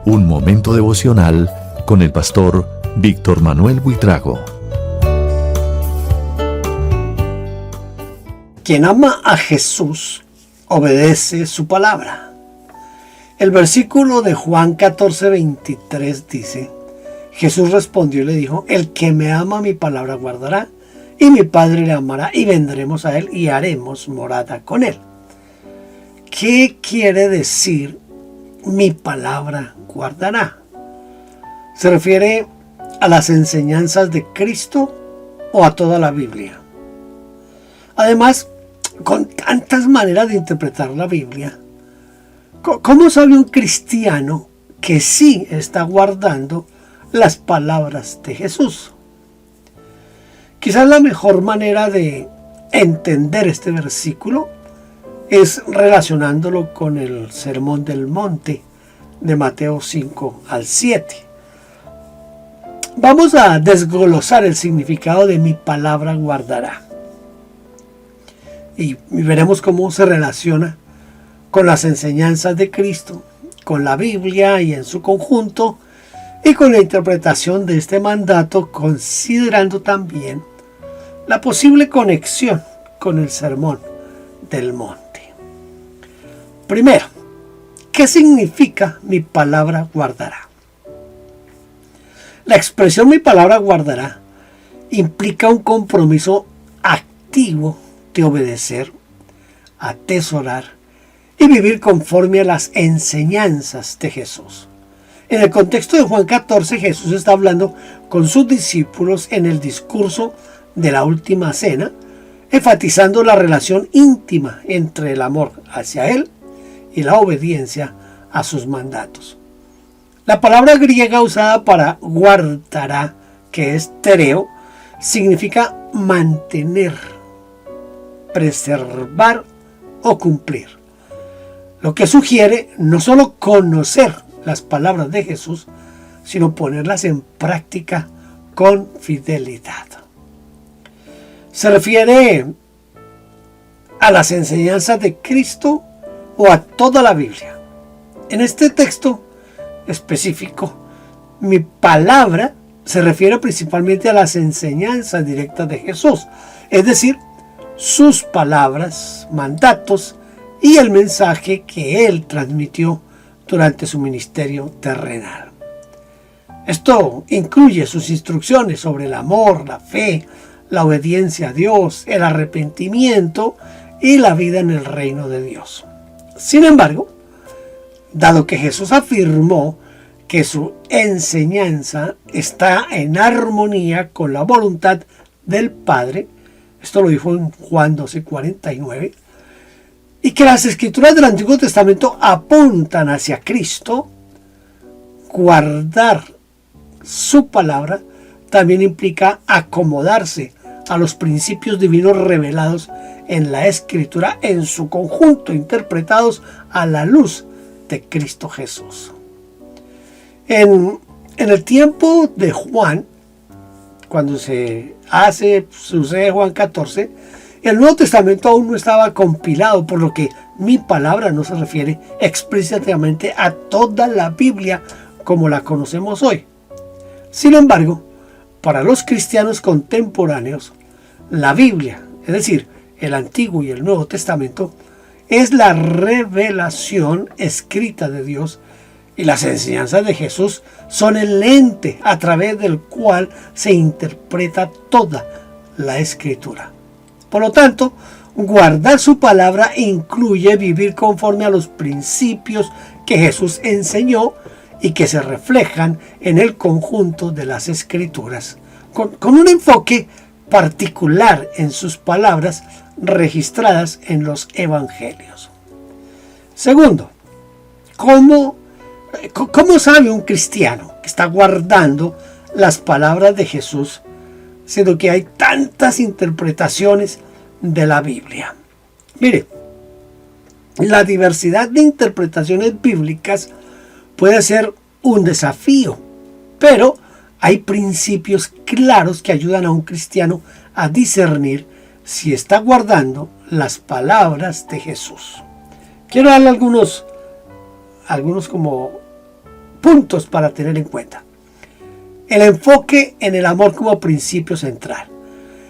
Un momento devocional con el pastor Víctor Manuel Buitrago. Quien ama a Jesús obedece su palabra. El versículo de Juan 14:23 dice: Jesús respondió y le dijo: el que me ama mi palabra guardará, y mi Padre le amará, y vendremos a él y haremos morada con él. ¿Qué quiere decir mi palabra guardará? ¿Se refiere a las enseñanzas de Cristo o a toda la Biblia? Además, con tantas maneras de interpretar la Biblia, ¿cómo sabe un cristiano que sí está guardando las palabras de Jesús? Quizás la mejor manera de entender este versículo es relacionándolo con el Sermón del Monte de Mateo 5 al 7. Vamos a desglosar el significado de mi palabra guardará. Y veremos cómo se relaciona con las enseñanzas de Cristo, con la Biblia y en su conjunto, y con la interpretación de este mandato, considerando también la posible conexión con el Sermón del Monte. Primero, ¿qué significa mi palabra guardará? La expresión mi palabra guardará implica un compromiso activo de obedecer, atesorar y vivir conforme a las enseñanzas de Jesús. En el contexto de Juan 14, Jesús está hablando con sus discípulos en el discurso de la última cena, enfatizando la relación íntima entre el amor hacia Él y la obediencia a sus mandatos. La palabra griega usada para guardará, que es tereo, significa mantener, preservar o cumplir. Lo que sugiere no solo conocer las palabras de Jesús, sino ponerlas en práctica con fidelidad. Se refiere a las enseñanzas de Cristo o a toda la Biblia. En este texto específico, mi palabra se refiere principalmente a las enseñanzas directas de Jesús, es decir, sus palabras, mandatos y el mensaje que Él transmitió durante su ministerio terrenal. Esto incluye sus instrucciones sobre el amor, la fe, la obediencia a Dios, el arrepentimiento y la vida en el reino de Dios. Sin embargo, dado que Jesús afirmó que su enseñanza está en armonía con la voluntad del Padre, esto lo dijo en Juan 12:49, y que las escrituras del Antiguo Testamento apuntan hacia Cristo, guardar su palabra también implica acomodarse a los principios divinos revelados en la Escritura en su conjunto, interpretados a la luz de Cristo Jesús. En el tiempo de Juan, cuando sucede Juan 14, el Nuevo Testamento aún no estaba compilado, por lo que mi palabra no se refiere explícitamente a toda la Biblia como la conocemos hoy. Sin embargo, para los cristianos contemporáneos, la Biblia, es decir, el Antiguo y el Nuevo Testamento, es la revelación escrita de Dios, y las enseñanzas de Jesús son el lente a través del cual se interpreta toda la Escritura. Por lo tanto, guardar su palabra incluye vivir conforme a los principios que Jesús enseñó y que se reflejan en el conjunto de las Escrituras, con un enfoque particular en sus palabras registradas en los Evangelios. Segundo, ¿cómo sabe un cristiano que está guardando las palabras de Jesús, siendo que hay tantas interpretaciones de la Biblia? Mire, la diversidad de interpretaciones bíblicas puede ser un desafío, pero hay principios claros que ayudan a un cristiano a discernir si está guardando las palabras de Jesús. Quiero darle algunos como puntos para tener en cuenta. El enfoque en el amor como principio central.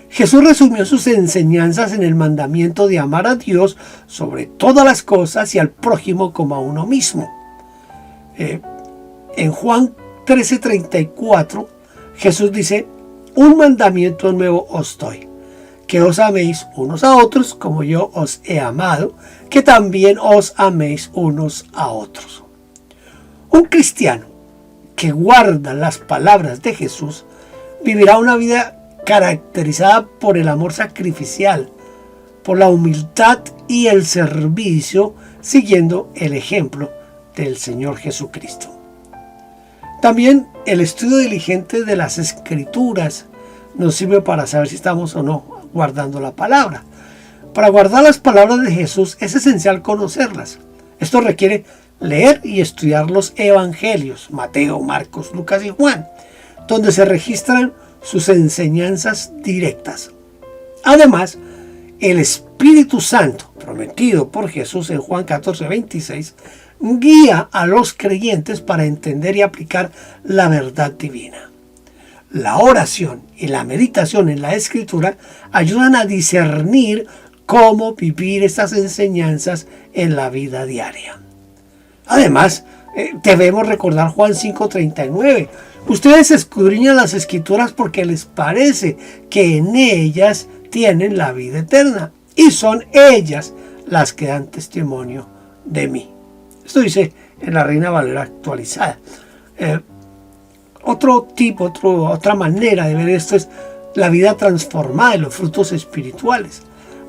Jesús resumió sus enseñanzas en el mandamiento de amar a Dios sobre todas las cosas y al prójimo como a uno mismo. En Juan 13:34, Jesús dice: un mandamiento nuevo os doy, que os améis unos a otros como yo os he amado, que también os améis unos a otros. Un cristiano que guarda las palabras de Jesús vivirá una vida caracterizada por el amor sacrificial, por la humildad y el servicio, siguiendo el ejemplo del Señor Jesucristo. También el estudio diligente de las Escrituras nos sirve para saber si estamos o no guardando la palabra. Para guardar las palabras de Jesús es esencial conocerlas. Esto requiere leer y estudiar los evangelios, Mateo, Marcos, Lucas y Juan, donde se registran sus enseñanzas directas. Además, el Espíritu Santo, prometido por Jesús en Juan 14:26, guía a los creyentes para entender y aplicar la verdad divina. La oración y la meditación en la Escritura ayudan a discernir cómo vivir estas enseñanzas en la vida diaria. Además, debemos recordar Juan 5:39. Ustedes escudriñan las Escrituras porque les parece que en ellas tienen la vida eterna, y son ellas las que dan testimonio de mí. Esto dice en la Reina Valera actualizada. Otra manera de ver esto es la vida transformada y los frutos espirituales.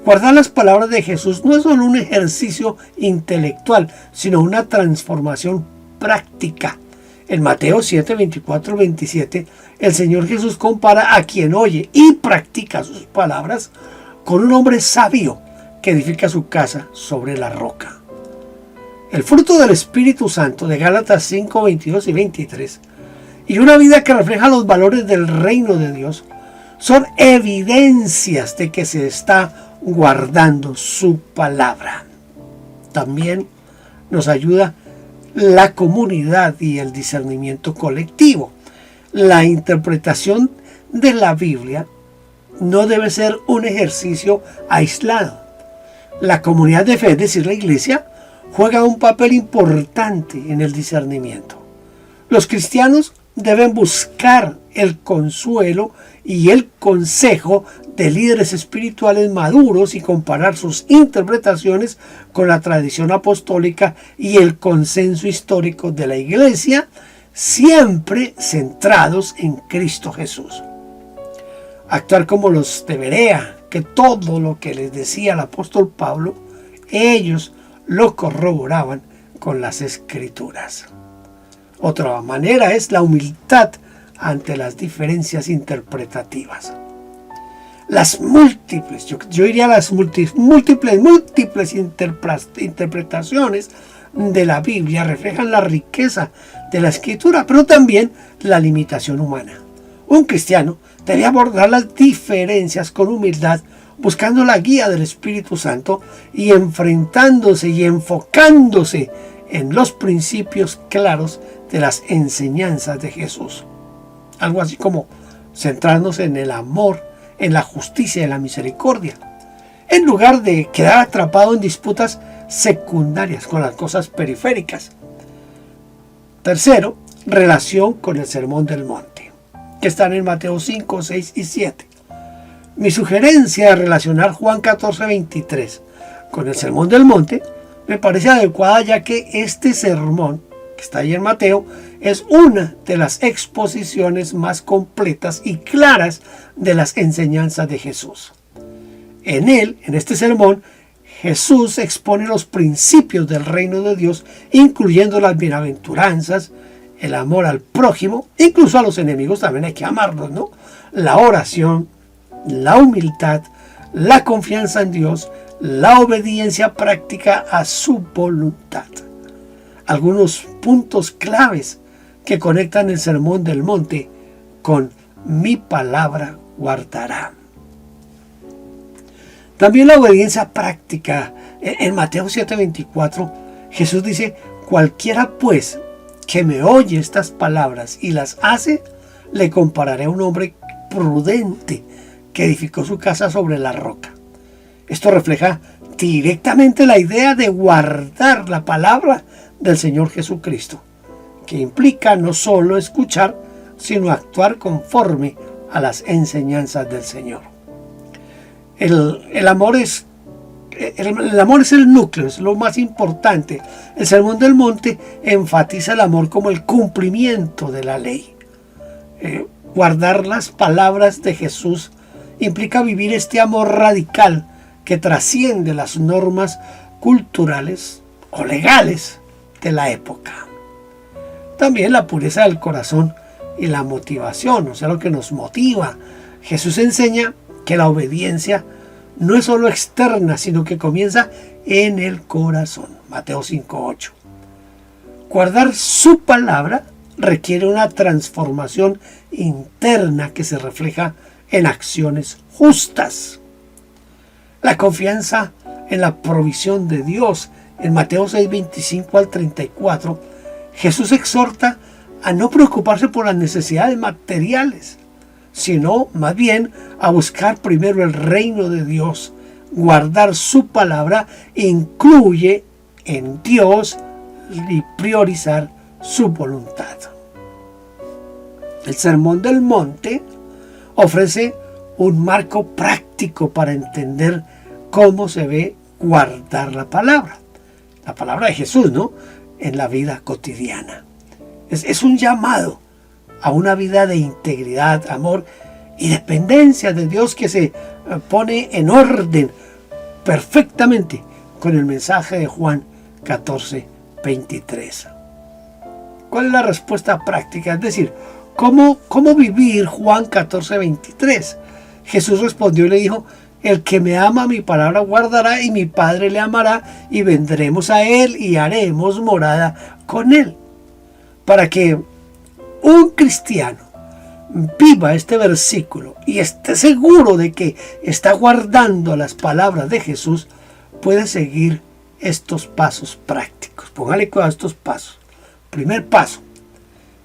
Guardar las palabras de Jesús no es solo un ejercicio intelectual, sino una transformación práctica. En Mateo 7:24-27, el Señor Jesús compara a quien oye y practica sus palabras con un hombre sabio que edifica su casa sobre la roca. El fruto del Espíritu Santo de Gálatas 5:22 y 23 y una vida que refleja los valores del reino de Dios son evidencias de que se está guardando su palabra. También nos ayuda la comunidad y el discernimiento colectivo. La interpretación de la Biblia no debe ser un ejercicio aislado. La comunidad de fe, es decir, la iglesia, juega un papel importante en el discernimiento. Los cristianos deben buscar el consuelo y el consejo de líderes espirituales maduros y comparar sus interpretaciones con la tradición apostólica y el consenso histórico de la iglesia, siempre centrados en Cristo Jesús. Actuar como los de Berea, que todo lo que les decía el apóstol Pablo, ellos lo corroboraban con las Escrituras. Otra manera es la humildad ante las diferencias interpretativas. Las múltiples, yo diría las múltiples interpretaciones de la Biblia reflejan la riqueza de la Escritura, pero también la limitación humana. Un cristiano debe abordar las diferencias con humildad, buscando la guía del Espíritu Santo y enfrentándose y enfocándose en los principios claros de las enseñanzas de Jesús. Algo así como centrarnos en el amor, en la justicia y en la misericordia, en lugar de quedar atrapado en disputas secundarias con las cosas periféricas. Tercero, relación con el Sermón del Monte, que están en Mateo 5, 6 y 7. Mi sugerencia de relacionar Juan 14:23 con el Sermón del Monte me parece adecuada, ya que este sermón, que está ahí en Mateo, es una de las exposiciones más completas y claras de las enseñanzas de Jesús. En este sermón, Jesús expone los principios del reino de Dios, incluyendo las bienaventuranzas, el amor al prójimo, incluso a los enemigos también hay que amarlos, ¿no? La oración, la humildad, la confianza en Dios, la obediencia práctica a su voluntad. Algunos puntos claves que conectan el Sermón del Monte con mi palabra guardará. También la obediencia práctica. En Mateo 7:24, Jesús dice: cualquiera pues que me oye estas palabras y las hace, le compararé a un hombre prudente que edificó su casa sobre la roca. Esto refleja directamente la idea de guardar la palabra del Señor Jesucristo, que implica no solo escuchar, sino actuar conforme a las enseñanzas del Señor. El amor es el núcleo, es lo más importante. El Sermón del Monte enfatiza el amor como el cumplimiento de la ley. Guardar las palabras de Jesús implica vivir este amor radical que trasciende las normas culturales o legales de la época. También la pureza del corazón y la motivación, o sea, lo que nos motiva. Jesús enseña que la obediencia no es solo externa, sino que comienza en el corazón. Mateo 5:8. Guardar su palabra requiere una transformación interna que se refleja en acciones justas. La confianza en la provisión de Dios. En Mateo 6:25 al 34, Jesús exhorta a no preocuparse por las necesidades materiales, sino más bien a buscar primero el reino de Dios. Guardar su palabra incluye en Dios y priorizar su voluntad. El Sermón del Monte ofrece un marco práctico para entender cómo se ve guardar la palabra de Jesús, ¿no?, en la vida cotidiana. Es un llamado a una vida de integridad, amor y dependencia de Dios que se pone en orden perfectamente con el mensaje de Juan 14:23. ¿Cuál es la respuesta práctica? Es decir, ¿cómo vivir Juan 14:23? Jesús respondió y le dijo: el que me ama, mi palabra guardará, y mi Padre le amará, y vendremos a él y haremos morada con él. Para que un cristiano viva este versículo y esté seguro de que está guardando las palabras de Jesús, puede seguir estos pasos prácticos. Póngale cuidado a estos pasos. Primer paso: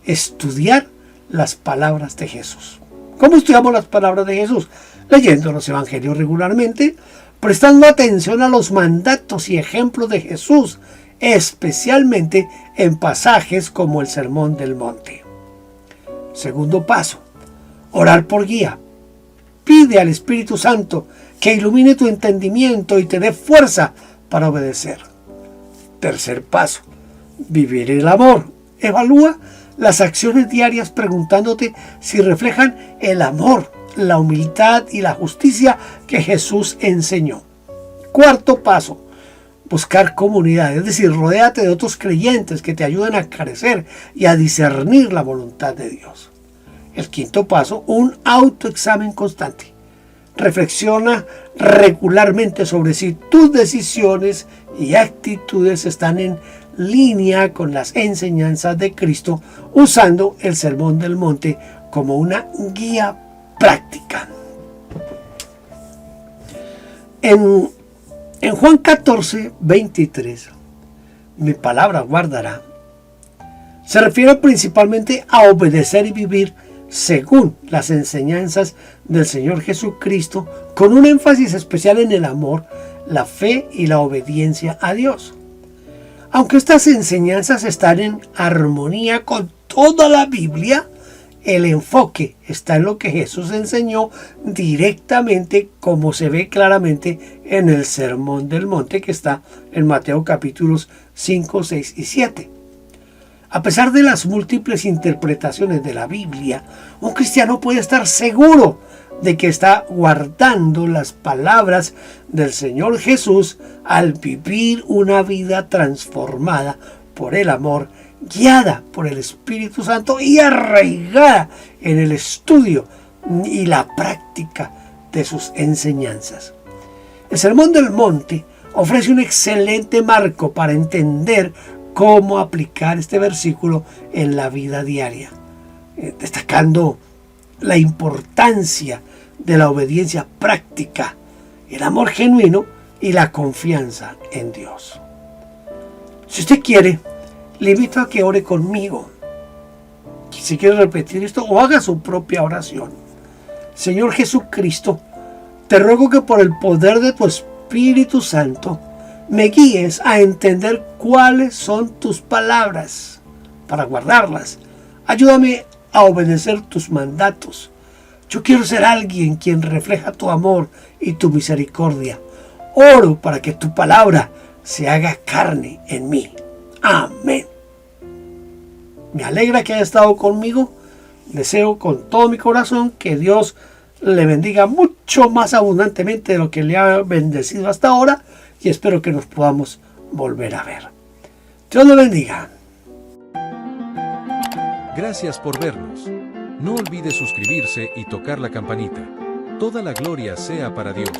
estudiar las palabras de Jesús. ¿Cómo estudiamos las palabras de Jesús? Leyendo los evangelios regularmente, prestando atención a los mandatos y ejemplos de Jesús, especialmente en pasajes como el Sermón del Monte. Segundo paso: orar por guía. Pide al Espíritu Santo que ilumine tu entendimiento y te dé fuerza para obedecer. Tercer paso: vivir el amor. Evalúa las acciones diarias preguntándote si reflejan el amor, la humildad y la justicia que Jesús enseñó. Cuarto paso: buscar comunidad, es decir, rodéate de otros creyentes que te ayuden a crecer y a discernir la voluntad de Dios. El quinto paso: un autoexamen constante. Reflexiona regularmente sobre si tus decisiones y actitudes están en línea con las enseñanzas de Cristo, usando el Sermón del Monte como una guía práctica. En Juan 14:23, mi palabra guardará, se refiere principalmente a obedecer y vivir según las enseñanzas del Señor Jesucristo, con un énfasis especial en el amor, la fe y la obediencia a Dios. Aunque estas enseñanzas están en armonía con toda la Biblia, el enfoque está en lo que Jesús enseñó directamente, como se ve claramente en el Sermón del Monte, que está en Mateo capítulos 5, 6 y 7. A pesar de las múltiples interpretaciones de la Biblia, un cristiano puede estar seguro de que está guardando las palabras del Señor Jesús al vivir una vida transformada por el amor, guiada por el Espíritu Santo y arraigada en el estudio y la práctica de sus enseñanzas. El Sermón del Monte ofrece un excelente marco para entender cómo aplicar este versículo en la vida diaria, destacando la importancia de la obediencia práctica, el amor genuino y la confianza en Dios. Si usted quiere, Le invito a que ore conmigo. Si quiere repetir esto o haga su propia oración. Señor Jesucristo, te ruego que por el poder de tu Espíritu Santo me guíes a entender cuáles son tus palabras para guardarlas. Ayúdame a obedecer tus mandatos. Yo quiero ser alguien quien refleja tu amor y tu misericordia. Oro para que tu palabra se haga carne en mí. Amén. Me alegra que haya estado conmigo. Deseo con todo mi corazón que Dios le bendiga mucho más abundantemente de lo que le ha bendecido hasta ahora, y espero que nos podamos volver a ver. Dios le bendiga. Gracias por vernos. No olvide suscribirse y tocar la campanita. Toda la gloria sea para Dios.